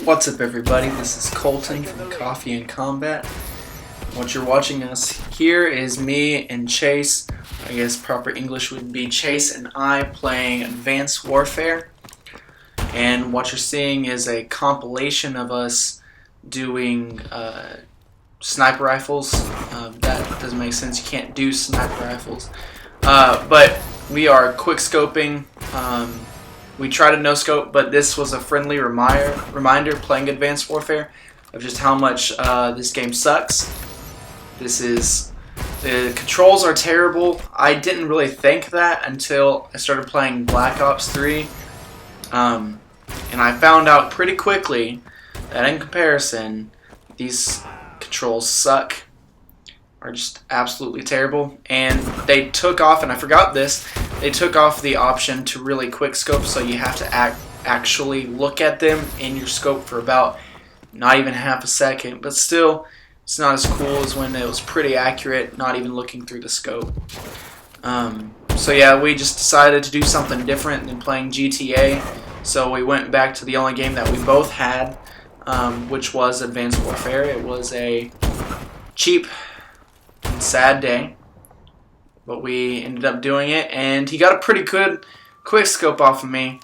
What's up, everybody? This is Colton from Coffee&Combat. What you're watching us here is me and Chase. I guess proper English would be Chase and I playing Advanced Warfare. And what you're seeing is a compilation of us doing sniper rifles. That doesn't make sense. You can't do sniper rifles. But we are quick scoping. We tried a no-scope, but this was a friendly reminder playing Advanced Warfare of just how much this game sucks. The controls are terrible. I didn't really think that until I started playing Black Ops 3. And I found out pretty quickly that in comparison, these controls suck. Are just absolutely terrible. And they took off, and I forgot this, they took off the option to really quick scope, so you have to actually look at them in your scope for about not even half a second. But still, it's not as cool as when it was pretty accurate, not even looking through the scope. So yeah, we just decided to do something different than playing GTA. So we went back to the only game that we both had, which was Advanced Warfare. It was a cheap and sad day, but we ended up doing it, and he got a pretty good quick scope off of me.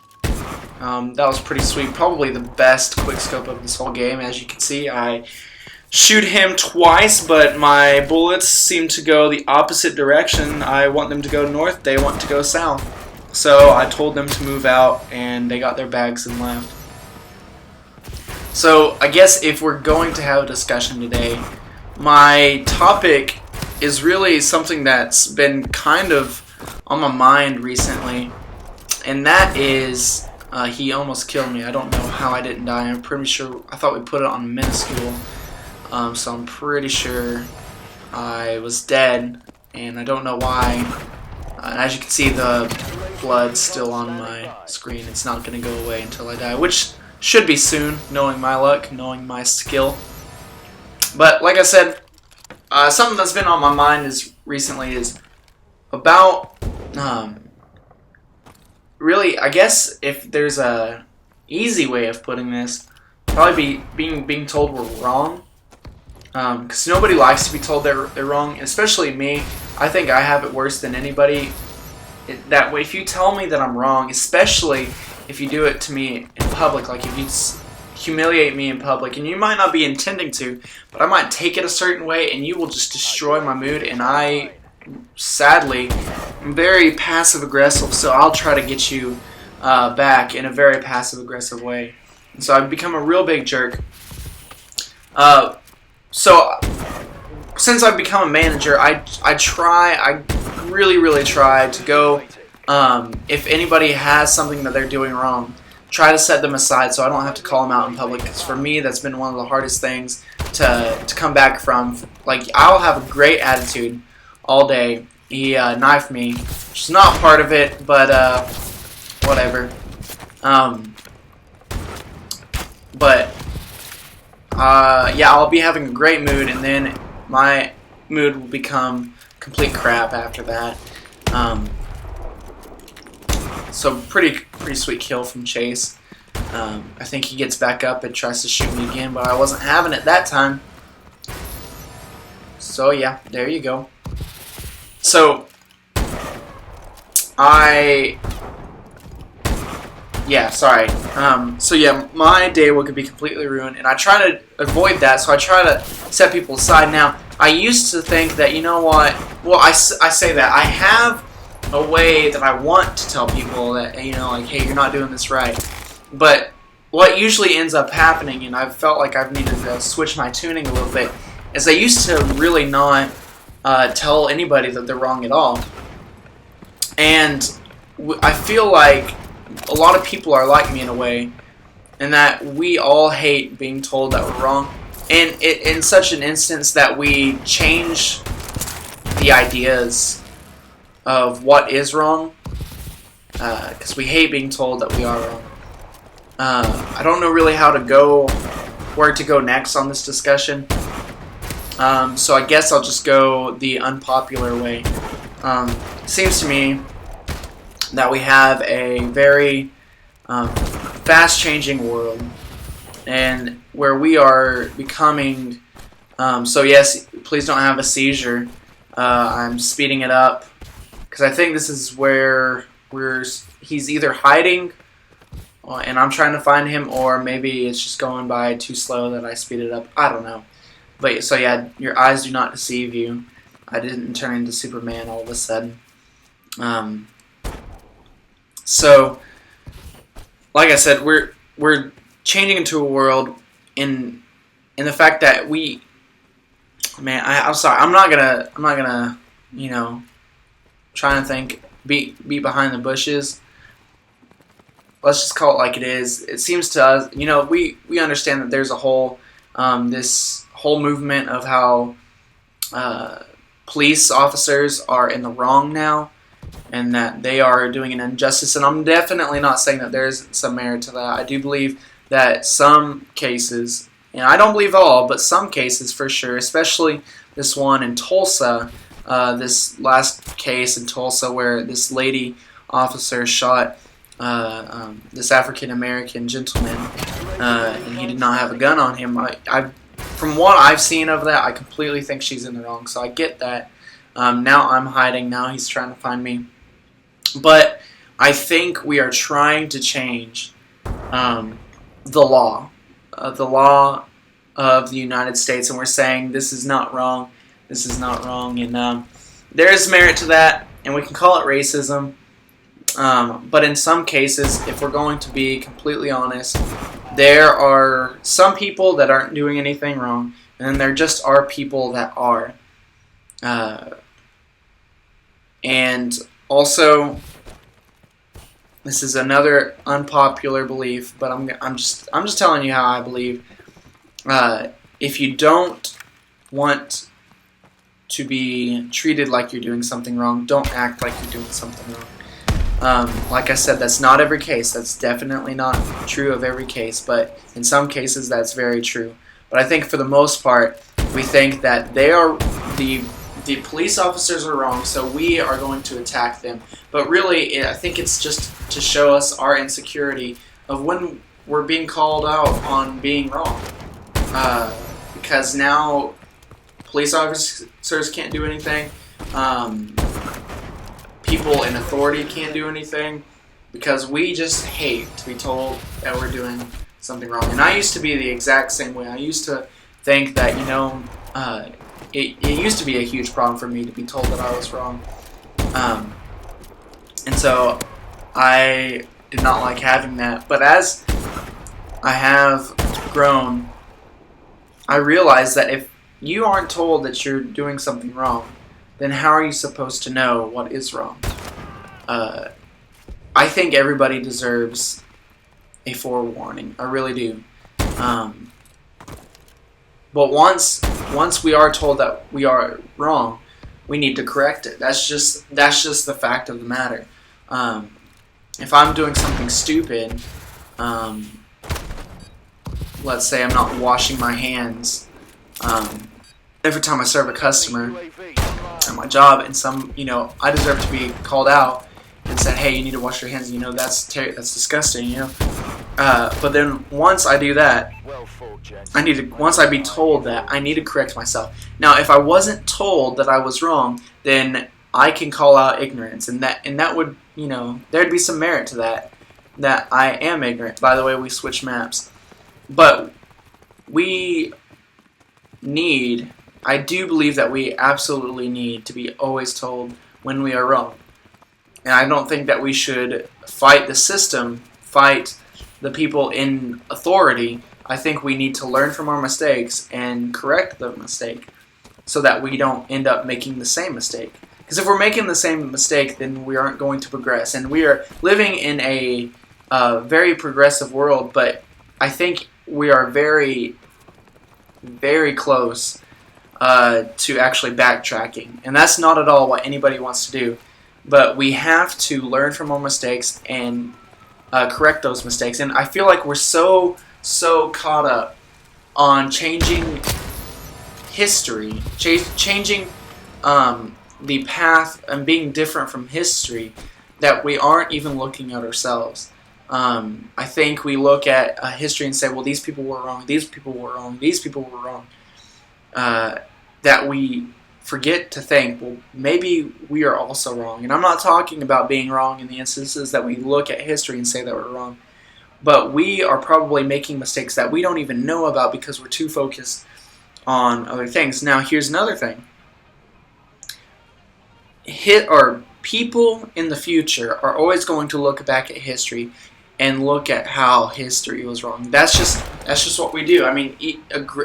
That was pretty sweet. Probably the best quick scope of this whole game. As you can see, I shoot him twice, but my bullets seem to go the opposite direction. I want them to go north, they want to go south. So I told them to move out, and they got their bags and left. So I guess if we're going to have a discussion today, my topic is really something that's been kind of on my mind recently, and that is he almost killed me. I don't know how I didn't die. I'm pretty sure, I thought we put it on minuscule, so I'm pretty sure I was dead, and I don't know why. And as you can see, the blood's still on my screen. It's not going to go away until I die, which should be soon, knowing my luck, knowing my skill. But like I said, something that's been on my mind recently is about, really, I guess if there's a easy way of putting this, probably being told we're wrong, because nobody likes to be told they're wrong, especially me. I think I have it worse than anybody. That way, if you tell me that I'm wrong, especially if you do it to me in public, like if you humiliate me in public, and you might not be intending to, but I might take it a certain way, and you will just destroy my mood. And I, sadly, am very passive-aggressive, so I'll try to get you back in a very passive-aggressive way. And so I've become a real big jerk. So since I've become a manager, I really try to go, if anybody has something that they're doing wrong, try to set them aside so I don't have to call them out in public, because for me that's been one of the hardest things to come back from. Like, I'll have a great attitude all day. He knifed me, which is not part of it, but whatever. Yeah, I'll be having a great mood, and then my mood will become complete crap after that. So pretty sweet kill from Chase. I think he gets back up and tries to shoot me again, but I wasn't having it that time. So yeah, there you go. So so yeah, my day could be completely ruined, and I try to avoid that, so I try to set people aside. Now, I used to think that, you know what, well, I say that, I have a way that I want to tell people that, you know, like, hey, you're not doing this right. But what usually ends up happening, and I've felt like I've needed to switch my tuning a little bit, is I used to really not tell anybody that they're wrong at all. And I feel like a lot of people are like me in a way, and that we all hate being told that we're wrong. And in such an instance that we change the ideas of what is wrong, because we hate being told that we are wrong. I don't know really where to go next on this discussion, so I guess I'll just go the unpopular way. It seems to me that we have a very fast-changing world, and where we are becoming. So yes, please don't have a seizure. I'm speeding it up because I think this is where he's either hiding, and I'm trying to find him, or maybe it's just going by too slow that I speed it up. I don't know. But so yeah, your eyes do not deceive you. I didn't turn into Superman all of a sudden. So, like I said, we're changing into a world in the fact that I'm sorry. I'm not gonna, trying to think, beat behind the bushes. Let's just call it like it is. It seems to us, we understand that there's a whole, this whole movement of how police officers are in the wrong now, and that they are doing an injustice. And I'm definitely not saying that there's some merit to that. I do believe that some cases, and I don't believe all, but some cases for sure, especially this one in Tulsa, this last case in Tulsa where this lady officer shot this African-American gentleman, and he did not have a gun on him. From what I've seen of that, I completely think she's in the wrong, so I get that. Now I'm hiding, now he's trying to find me. But I think we are trying to change the law of the United States, and we're saying this is not wrong, this is not wrong, and there is merit to that, and we can call it racism. But in some cases, if we're going to be completely honest, there are some people that aren't doing anything wrong, and then there just are people that are. And also, this is another unpopular belief, but I'm just telling you how I believe. If you don't want to be treated like you're doing something wrong, don't act like you're doing something wrong. Like I said, that's not every case. That's definitely not true of every case, but in some cases that's very true. But I think for the most part, we think that the police officers are wrong, so we are going to attack them. But really, I think it's just to show us our insecurity of when we're being called out on being wrong. Because now police officers can't do anything. People in authority can't do anything because we just hate to be told that we're doing something wrong. And I used to be the exact same way. I used to think that, it used to be a huge problem for me to be told that I was wrong. And so I did not like having that. But as I have grown, I realized that if you aren't told that you're doing something wrong, then how are you supposed to know what is wrong? I think everybody deserves a forewarning. I really do. But once we are told that we are wrong, we need to correct it. That's just the fact of the matter. If I'm doing something stupid, let's say I'm not washing my hands every time I serve a customer at my job, and I deserve to be called out and said, hey, you need to wash your hands. That's disgusting. But then once I do that, once I be told that, I need to correct myself. Now, if I wasn't told that I was wrong, then I can call out ignorance, and that would, there'd be some merit to that I am ignorant. By the way, we switch maps. But I do believe that we absolutely need to be always told when we are wrong. And I don't think that we should fight the system, fight the people in authority. I think we need to learn from our mistakes and correct the mistake so that we don't end up making the same mistake. Because if we're making the same mistake, then we aren't going to progress. And we are living in a very progressive world, but I think we are very, very close to actually backtracking. And that's not at all what anybody wants to do. But we have to learn from our mistakes and correct those mistakes. And I feel like we're so caught up on changing history, changing the path and being different from history, that we aren't even looking at ourselves. I think we look at history and say, well, these people were wrong, these people were wrong, these people were wrong. That we forget to think, well, maybe we are also wrong. And I'm not talking about being wrong in the instances that we look at history and say that we're wrong. But we are probably making mistakes that we don't even know about because we're too focused on other things. Now, here's another thing. People in the future are always going to look back at history and look at how history was wrong. That's just what we do. I mean,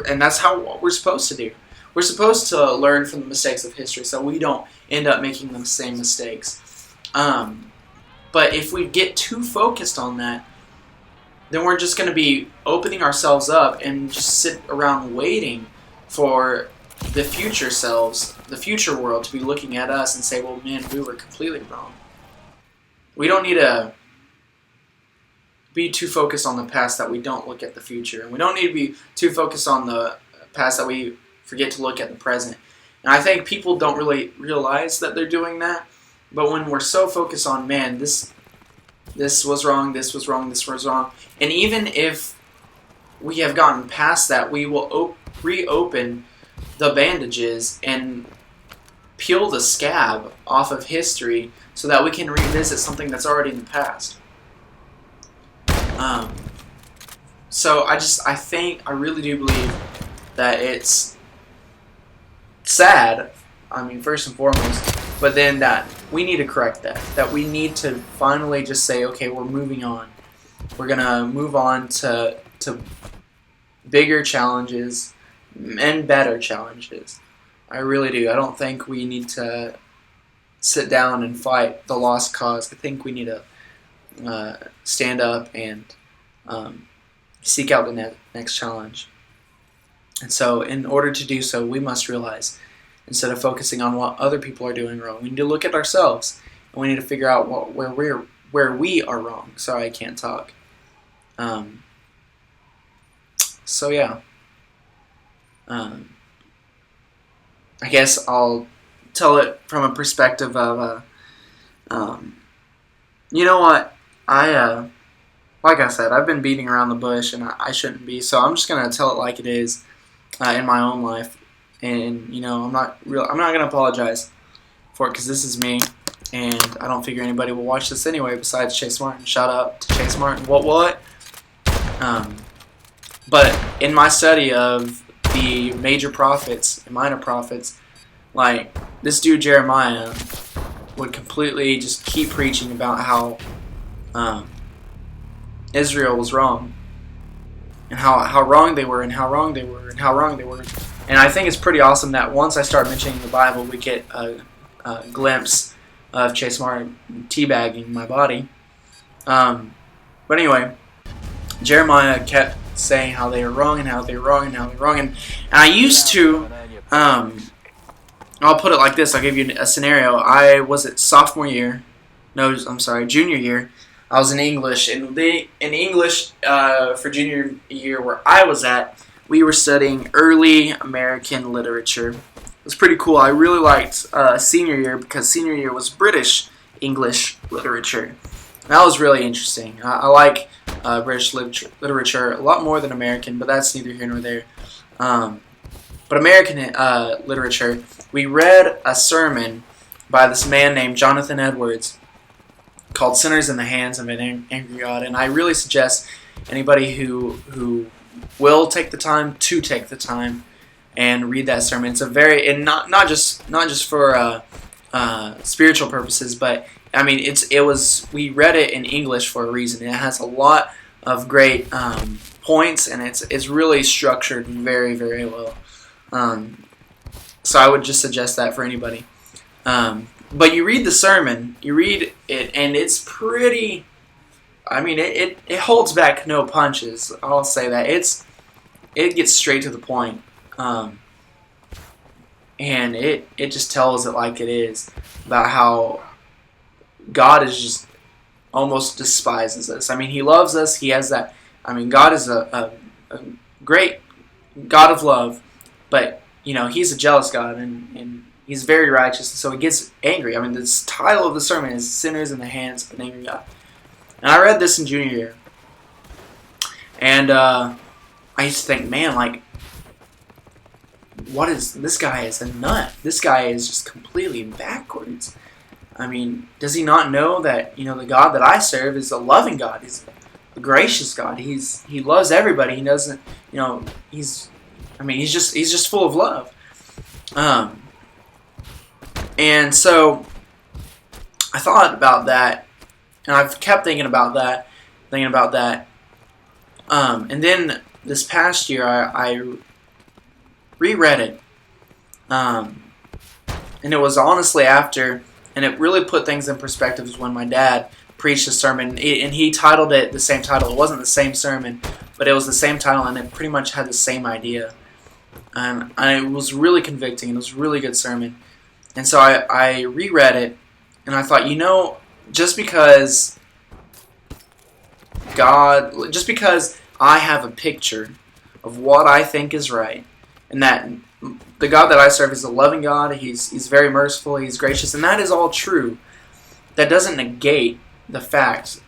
and that's what we're supposed to do. We're supposed to learn from the mistakes of history so we don't end up making the same mistakes. But if we get too focused on that, then we're just going to be opening ourselves up and just sit around waiting for the future selves, the future world, to be looking at us and say, well, man, we were completely wrong. We don't need to be too focused on the past that we don't look at the future. And we don't need to be too focused on the past that we forget to look at the present. And I think people don't really realize that they're doing that. But when we're so focused on, man, this was wrong, this was wrong, this was wrong. And even if we have gotten past that, we will reopen the bandages and peel the scab off of history so that we can revisit something that's already in the past. So I really do believe that it's sad, I mean, first and foremost, but then that we need to correct that. That we need to finally just say, okay, we're moving on. We're going to move on to bigger challenges and better challenges. I really do. I don't think we need to sit down and fight the lost cause. I think we need to stand up and seek out the next challenge. And so in order to do so, we must realize, instead of focusing on what other people are doing wrong, we need to look at ourselves, and we need to figure out where we are wrong. Sorry, I can't talk. So yeah. I guess I'll tell it from a perspective of, you know what, like I said, I've been beating around the bush, and I shouldn't be, so I'm just going to tell it like it is in my own life, and, you know, I'm not going to apologize for it, because this is me, and I don't figure anybody will watch this anyway besides Chase Martin. Shout out to Chase Martin. What? But in my study of the major prophets and minor prophets, like this dude Jeremiah would completely just keep preaching about how Israel was wrong, and how wrong they were, and how wrong they were, and how wrong they were. And I think it's pretty awesome that once I start mentioning the Bible, we get a glimpse of Chase Martin teabagging my body. But anyway, Jeremiah kept saying how they were wrong, and how they were wrong, and how they were wrong. And I used to, I'll put it like this. I'll give you a scenario. I was at junior year. I was in English, and in English for junior year where I was at, we were studying early American literature. It was pretty cool. I really liked senior year, because senior year was British English literature. That was really interesting. I like British literature a lot more than American, but that's neither here nor there. But American literature, we read a sermon by this man named Jonathan Edwards called Sinners in the Hands of an Angry God. And I really suggest anybody who will take the time to take the time and read that sermon. It's a very, and not just for spiritual purposes, but I mean we read it in English for a reason. It has a lot of great points, and it's really structured very, very well. So I would just suggest that for anybody. But you read the sermon, you read it, and it's pretty. I mean, it holds back no punches. I'll say that it gets straight to the point, and it just tells it like it is, about how God is just almost despises us. I mean, He loves us. He has that. I mean, God is a great God of love, but you know, He's a jealous God, and He's very righteous, so He gets angry. I mean, the title of the sermon is "Sinners in the Hands of an Angry God." And I read this in junior year. And I used to think, man, like, this guy is a nut. This guy is just completely backwards. I mean, does he not know that, the God that I serve is a loving God? He's a gracious God. He loves everybody. He doesn't, he's just full of love. And so I thought about that, and I've kept thinking about that. And then this past year, I reread it. And it was honestly after, and it really put things in perspective when my dad preached a sermon, and he titled it the same title. It wasn't the same sermon, but it was the same title, and it pretty much had the same idea. And it was really convicting. It was a really good sermon. And so I reread it, and I thought, just because I have a picture of what I think is right, and that the God that I serve is a loving God, He's very merciful, He's gracious, and that is all true. That doesn't negate the fact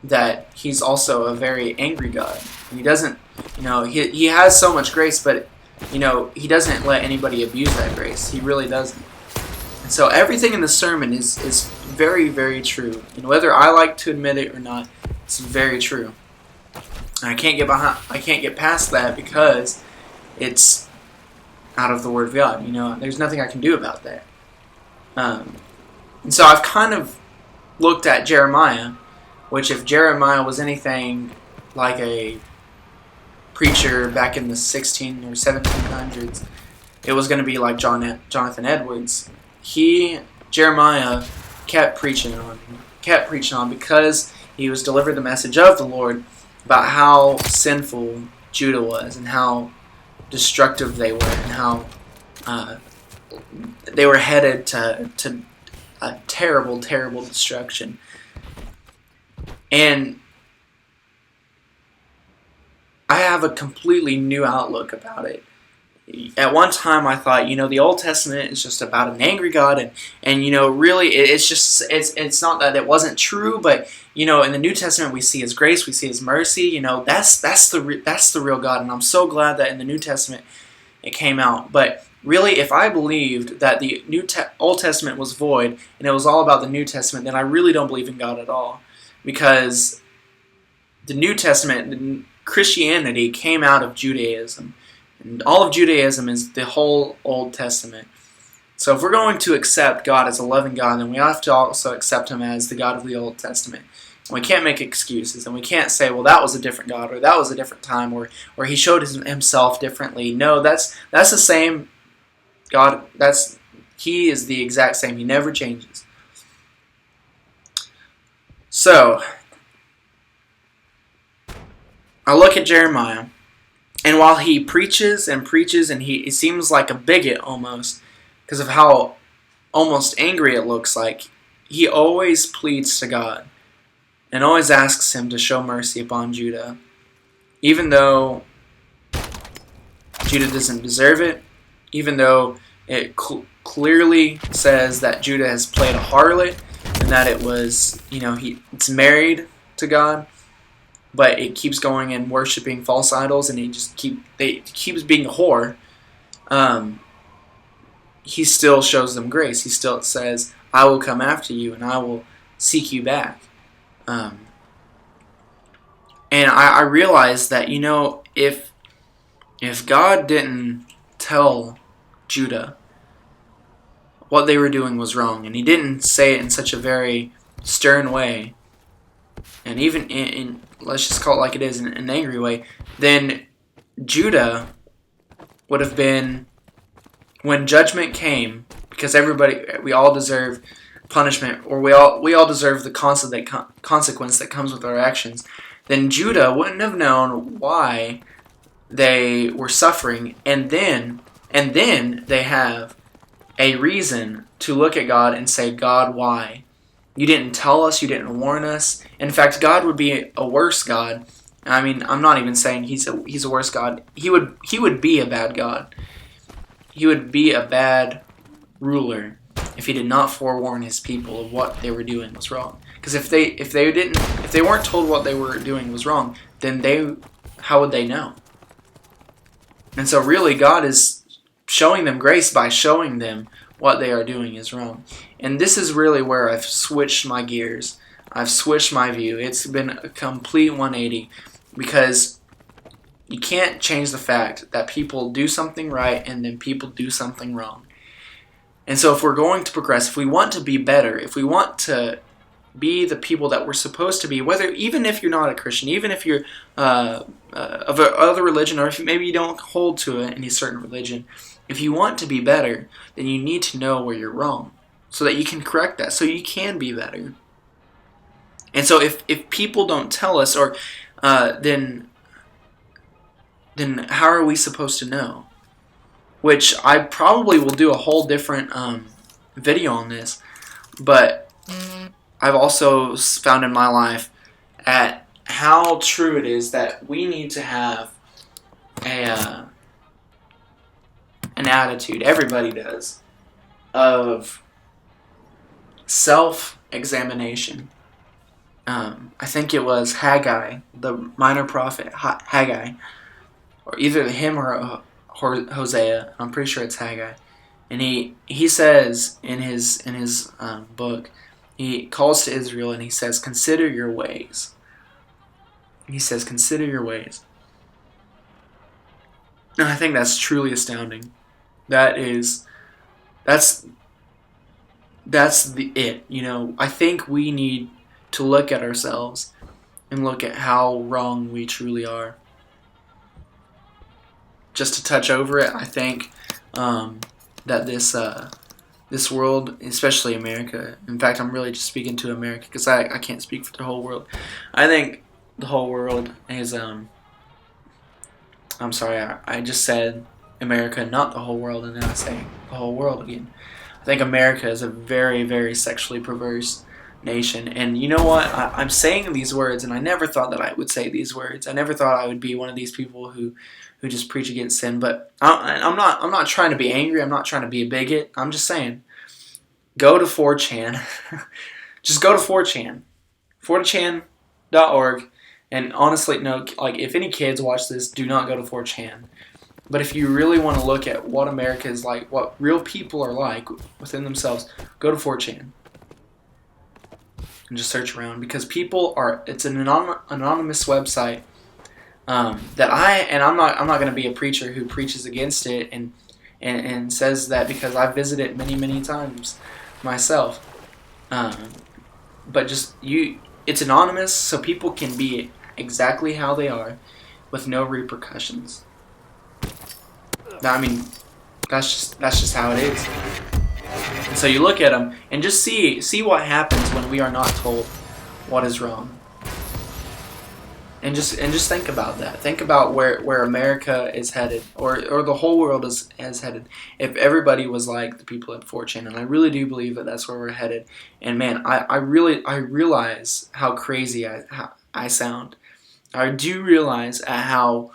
that He's also a very angry God. He doesn't, He has so much grace, but, He doesn't let anybody abuse that grace. He really doesn't. And so everything in the sermon is very, very true. And whether I like to admit it or not, it's very true. And I can't get past that because it's out of the Word of God. There's nothing I can do about that. And so I've kind of looked at Jeremiah, which if Jeremiah was anything like a preacher back in the 16 or 1700s, it was going to be like Jonathan Edwards. Jeremiah kept preaching on because he was delivered the message of the Lord about how sinful Judah was and how destructive they were and how they were headed to a terrible, terrible destruction. And I have a completely new outlook about it. At one time I thought, the Old Testament is just about an angry God, and really it's not that it wasn't true, but in the New Testament we see His grace, we see His mercy. That's the real God, and I'm so glad that in the New Testament it came out. But really, if I believed that the Old Testament was void and it was all about the New Testament, then I really don't believe in God at all, because the New Testament, Christianity, came out of Judaism. And all of Judaism is the whole Old Testament. So if we're going to accept God as a loving God, then we have to also accept Him as the God of the Old Testament. And we can't make excuses, and we can't say, well, that was a different God, or that was a different time, or He showed Himself differently. No, that's the same God. He is the exact same. He never changes. So I look at Jeremiah, and while he preaches and he seems like a bigot almost, because of how almost angry it looks like, he always pleads to God and always asks Him to show mercy upon Judah, even though Judah doesn't deserve it, even though it clearly says that Judah has played a harlot and that it was, it's married to God. But it keeps going and worshiping false idols, and it keeps being a whore. He still shows them grace. He still says, "I will come after you, and I will seek you back." And I realized that if God didn't tell Judah what they were doing was wrong, and He didn't say it in such a very stern way, and even in let's just call it like it is, in an angry way, then Judah would have been, when judgment came, because we all deserve punishment, or we all deserve the consequence that comes with our actions, then Judah wouldn't have known why they were suffering, and then they have a reason to look at God and say, God, why? You didn't tell us, you didn't warn us. In fact, God would be a worse God. I mean, I'm not even saying he's a worse God. He would be a bad God. He would be a bad ruler if he did not forewarn his people of what they were doing was wrong. Because if they weren't told what they were doing was wrong, then how would they know? And so really God is showing them grace by showing them what they are doing is wrong. And this is really where I've switched my gears. I've switched my view. It's been a complete 180, because you can't change the fact that people do something right and then people do something wrong. And so if we're going to progress, if we want to be better, if we want to be the people that we're supposed to be, even if you're not a Christian, even if you're of other religion, or if maybe you don't hold to any certain religion, if you want to be better, then you need to know where you're wrong so that you can correct that, so you can be better. And so if people don't tell us, or then how are we supposed to know? Which I probably will do a whole different video on this, but I've also found in my life at how true it is that we need to have an attitude, everybody does, of self-examination. I think it was Haggai, the minor prophet, Haggai, or either him or Hosea. I'm pretty sure it's Haggai, and he says in his book, he calls to Israel and he says, "Consider your ways." He says, "Consider your ways," and I think that's truly astounding. That's it. I think we need to look at ourselves and look at how wrong we truly are. Just to touch over it, I think that this world, especially America, in fact, I'm really just speaking to America because I can't speak for the whole world. I think the whole world is, I'm sorry, I just said America, not the whole world, and then I say the whole world again. I think America is a very, very sexually perverse nation. And you know what? I'm saying these words, and I never thought that I would say these words. I never thought I would be one of these people who just preach against sin. But I'm not trying to be angry. I'm not trying to be a bigot. I'm just saying, go to 4chan. Just go to 4chan. 4chan.org. And honestly, no, like, if any kids watch this, do not go to 4chan. But if you really want to look at what America is like, what real people are like within themselves, go to 4chan. And just search around, because it's an anonymous website that I'm not going to be a preacher who preaches against it and says that, because I've visited it many times myself. But it's anonymous, so people can be exactly how they are with no repercussions. I mean, that's just how it is. And so you look at them and just see what happens when we are not told what is wrong. And just think about that. Think about where America is headed, or the whole world is headed, if everybody was like the people at 4chan. And I really do believe that that's where we're headed. And man, I realize how crazy I sound. I do realize how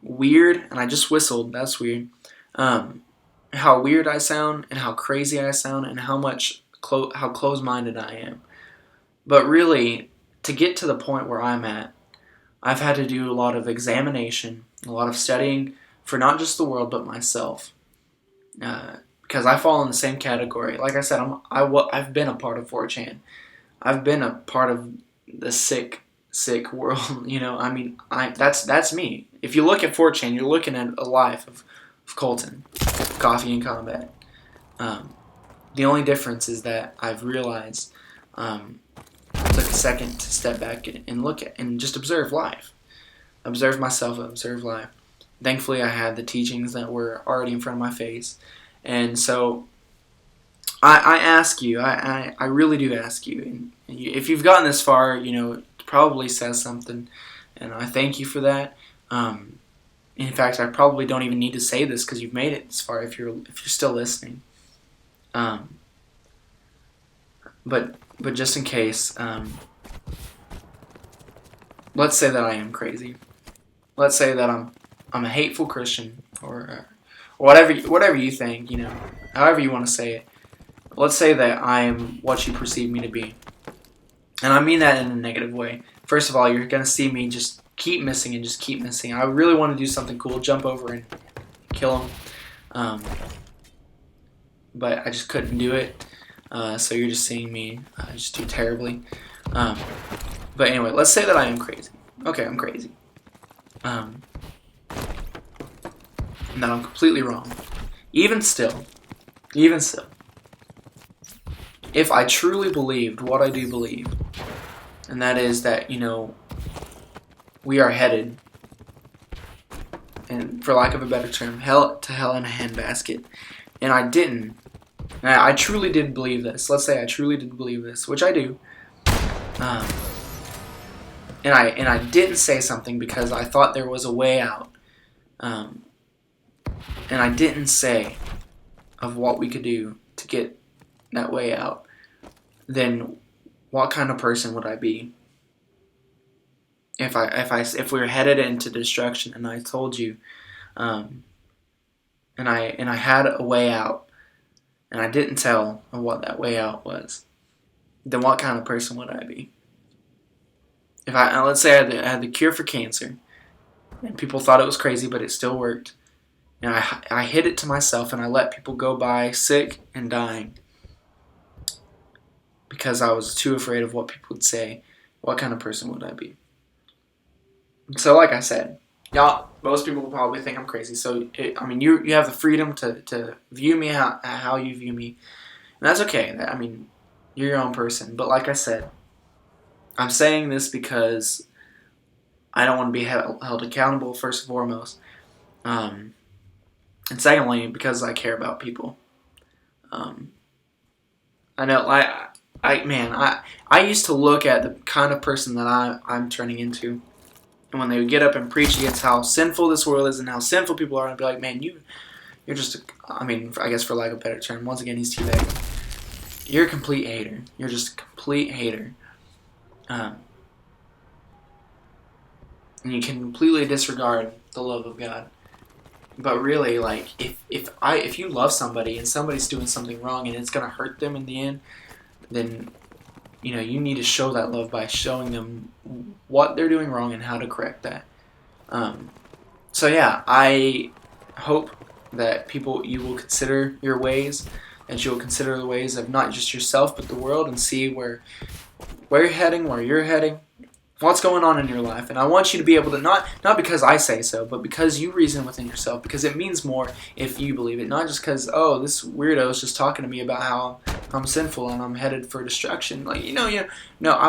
weird, and I just whistled, that's weird, how weird I sound, and how crazy I sound, and how close-minded I am. But really, to get to the point where I'm at, I've had to do a lot of examination, a lot of studying for not just the world, but myself. Because I fall in the same category. Like I said, I've been a part of 4chan. I've been a part of the sick world. I mean, that's me. If you look at 4chan, you're looking at a life of Colton, Coffee&Combat. The only difference is that I've realized I took a second to step back and look at and just observe life. Observe myself, observe life. Thankfully, I had the teachings that were already in front of my face. And so I ask you, I really do ask you, and if you've gotten this far, it probably says something, and I thank you for that. In fact, I probably don't even need to say this because you've made it this far if you're still listening. But just in case, let's say that I am crazy. Let's say that I'm a hateful Christian, or whatever you think, however you want to say it. let's say that I am what you perceive me to be. And I mean that in a negative way. First of all, you're going to see me just keep missing and just keep missing. I really want to do something cool, jump over and kill him. But I just couldn't do it. So you're just seeing me just do terribly. But anyway, let's say that I am crazy. Okay, I'm crazy. And that I'm completely wrong. Even still, if I truly believed what I do believe, and that is that, we are headed, and for lack of a better term, hell in a handbasket, and I didn't, and I truly did believe this. Let's say I truly did believe this, which I do. And I didn't say something because I thought there was a way out. And I didn't say of what we could do to get that way out. Then what kind of person would I be? If we were headed into destruction and I told you, and I had a way out, and I didn't tell what that way out was, then what kind of person would I be? If let's say I had the cure for cancer, and people thought it was crazy, but it still worked, and I hid it to myself, and I let people go by sick and dying because I was too afraid of what people would say, what kind of person would I be? So like I said, most people will probably think I'm crazy. So, you have the freedom to view me how you view me. And that's okay. You're your own person. But like I said, I'm saying this because I don't want to be held accountable, first and foremost. And secondly, because I care about people. I know, I used to look at the kind of person that I'm turning into. And when they would get up and preach against how sinful this world is and how sinful people are, I'd be like, man, you're just, I guess for lack of a better term, once again, he's teabagging. You're a complete hater. You're just a complete hater. And you can completely disregard the love of God. But really, if you love somebody and somebody's doing something wrong and it's going to hurt them in the end, then you need to show that love by showing them what they're doing wrong and how to correct that. So yeah, I hope that you will consider your ways, and you will consider the ways of not just yourself but the world, and see where you're heading, what's going on in your life. And I want you to be able to, not because I say so, but because you reason within yourself, because it means more if you believe it, not just because, this weirdo is just talking to me about how I'm sinful and I'm headed for destruction. I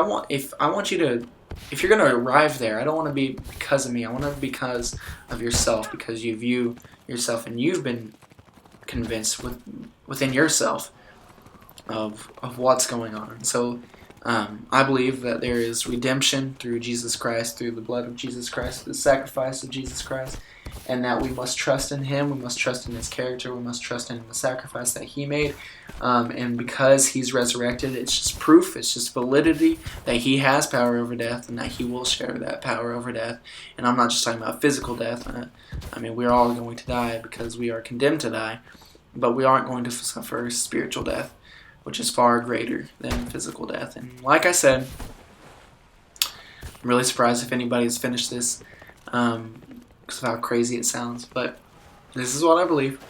want you to, if you're going to arrive there, I don't want to be because of me. I want to be because of yourself, because you view yourself and you've been convinced within yourself of what's going on. So I believe that there is redemption through Jesus Christ, through the blood of Jesus Christ, the sacrifice of Jesus Christ, and that we must trust in Him, we must trust in His character, we must trust in the sacrifice that He made, and because He's resurrected, it's just proof, it's just validity that He has power over death, and that He will share that power over death. And I'm not just talking about physical death. We're all going to die because we are condemned to die, but we aren't going to suffer spiritual death, which is far greater than physical death. And like I said, I'm really surprised if anybody's finished this, because of how crazy it sounds, but this is what I believe.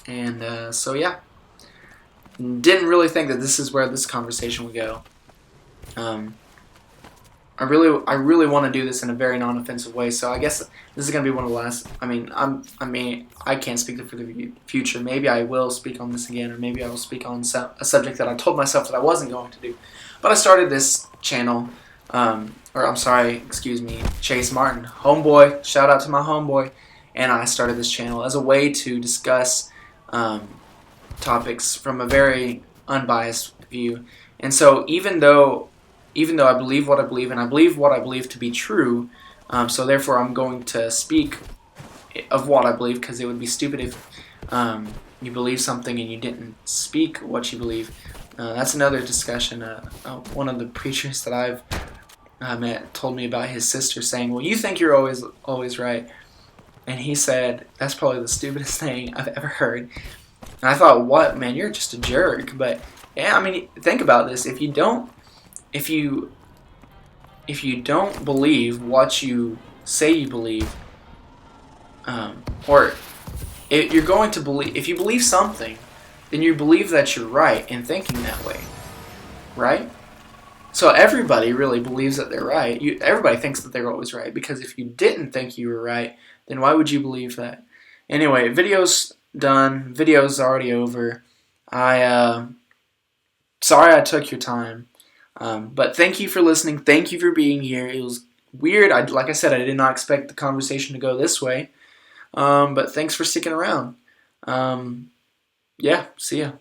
And so yeah, didn't really think that this is where this conversation would go. I really want to do this in a very non-offensive way, so I guess this is going to be one of the last. I can't speak for the future. Maybe I will speak on this again, or maybe I will speak on a subject that I told myself that I wasn't going to do. But I started this channel, Chase Martin, homeboy, shout out to my homeboy, and I started this channel as a way to discuss topics from a very unbiased view. And so even though I believe what I believe, and I believe what I believe to be true, so therefore I'm going to speak of what I believe, because it would be stupid if you believe something and you didn't speak what you believe. That's another discussion. One of the preachers that I've met told me about his sister saying, well, you think you're always right. And he said, that's probably the stupidest thing I've ever heard. And I thought, what, man, you're just a jerk. But yeah, I mean, think about this. If you don't believe what you say you believe, or you're going to believe, if you believe something, then you believe that you're right in thinking that way, right? So everybody really believes that they're right. Everybody thinks that they're always right, because if you didn't think you were right, then why would you believe that? Anyway, video's done. Video's already over. Sorry I took your time, but thank you for listening. Thank you for being here. It was weird. Like I said, I did not expect the conversation to go this way. But thanks for sticking around. Yeah, see ya.